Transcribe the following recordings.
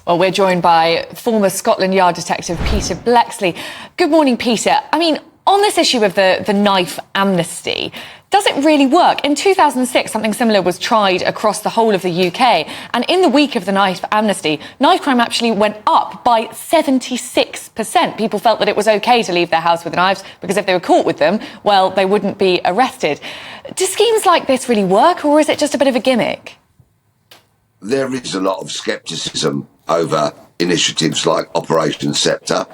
Well, we're joined by former Scotland Yard detective Peter Bleksley. Good morning, Peter. I mean, on this issue of the knife amnesty, does it really work? In 2006, something similar was tried across the whole of the UK. And in the week of the knife amnesty, knife crime actually went up by 76%. People felt that it was OK to leave their house with knives because if they were caught with them, well, they wouldn't be arrested. Do schemes like this really work, or is it just a bit of a gimmick? There is a lot of scepticism over initiatives like Operation Sceptre.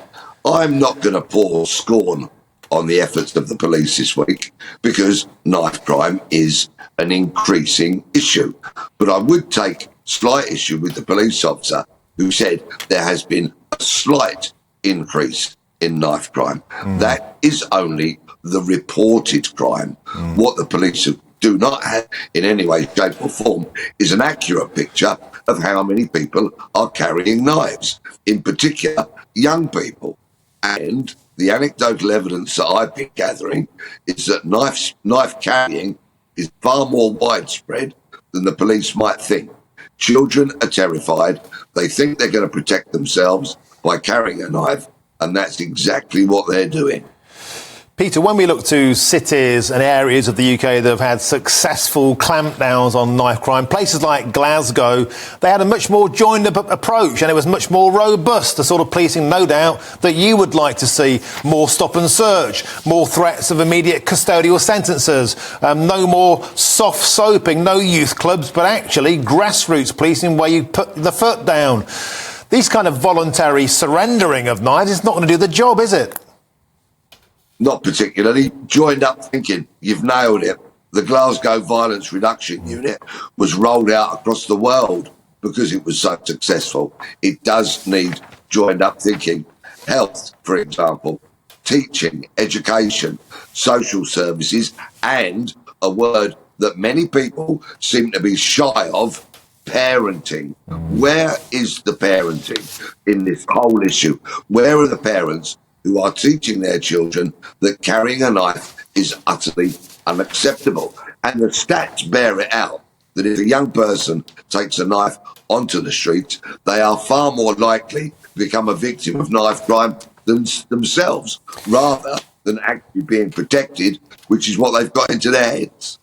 I'm not going to pour scorn on the efforts of the police this week because knife crime is an increasing issue. But I would take slight issue with the police officer who said there has been a slight increase in knife crime. That is only the reported crime. What the police do not have in any way, shape or form is an accurate picture of how many people are carrying knives, in particular young people. And the anecdotal evidence that I've been gathering is that knife carrying is far more widespread than the police might think. Children are terrified. They think they're going to protect themselves by carrying a knife, and that's exactly what they're doing. Peter, when we look to cities and areas of the UK that have had successful clampdowns on knife crime, places like Glasgow, they had a much more joined-up approach and it was much more robust, the sort of policing, no doubt, that you would like to see. More stop and search, more threats of immediate custodial sentences, no more soft soaping, no youth clubs, but actually grassroots policing where you put the foot down. These kind of voluntary surrendering of knives is not going to do the job, is it? Not particularly. Joined up thinking, you've nailed it. The Glasgow Violence Reduction Unit was rolled out across the world because it was so successful. It does need joined up thinking. Health, for example, teaching, education, social services, and a word that many people seem to be shy of, parenting. Where is the parenting in this whole issue? Where are the parents who are teaching their children that carrying a knife is utterly unacceptable? And the stats bear it out, that if a young person takes a knife onto the street, they are far more likely to become a victim of knife crime than themselves, rather than actually being protected, which is what they've got into their heads.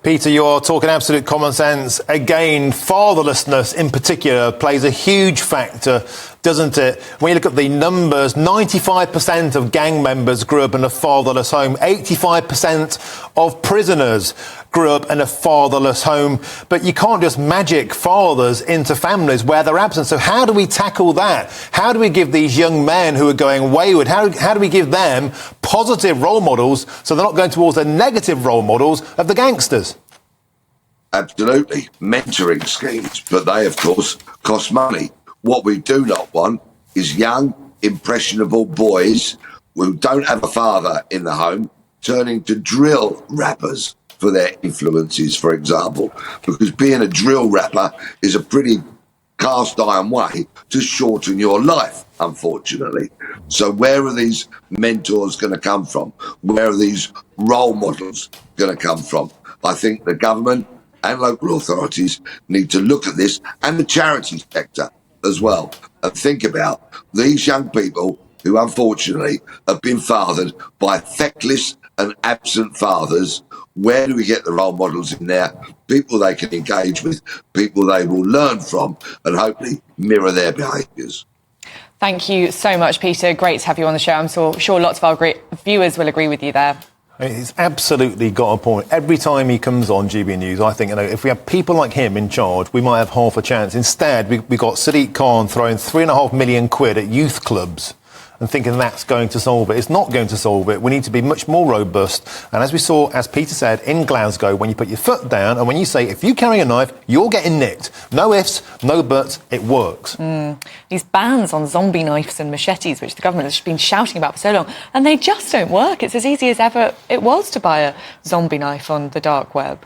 Peter, you're talking absolute common sense. Again, fatherlessness in particular plays a huge factor, doesn't it? When you look at the numbers, 95% of gang members grew up in a fatherless home. 85% of prisoners grew up in a fatherless home. But you can't just magic fathers into families where they're absent. So how do we tackle that? How do we give these young men who are going wayward, how do we give them positive role models so they're not going towards the negative role models of the gangsters? Absolutely. Mentoring schemes, but they, of course, cost money. What we do not want is young, impressionable boys who don't have a father in the home turning to drill rappers for their influences, for example, because being a drill rapper is a pretty cast iron way to shorten your life, unfortunately. So where are these mentors going to come from? Where are these role models going to come from? I think the government and local authorities need to look at this, and the charity sector as well, and think about these young people who unfortunately have been fathered by feckless and absent fathers. Where do we get the role models in there? People they can engage with, people they will learn from, and hopefully mirror their behaviours. Thank you so much, Peter. Great to have you on the show. I'm sure lots of our viewers will agree with you there. He's absolutely got a point. Every time he comes on GB News, I think, if we have people like him in charge, we might have half a chance. Instead, we got Sadiq Khan throwing £3.5 million at youth clubs and thinking that's going to solve it. It's not going to solve it. We need to be much more robust. And as we saw, as Peter said, in Glasgow, when you put your foot down and when you say, if you carry a knife, you're getting nicked. No ifs, no buts, it works. These bans on zombie knives and machetes, which the government has been shouting about for so long, and they just don't work. It's as easy as ever it was to buy a zombie knife on the dark web.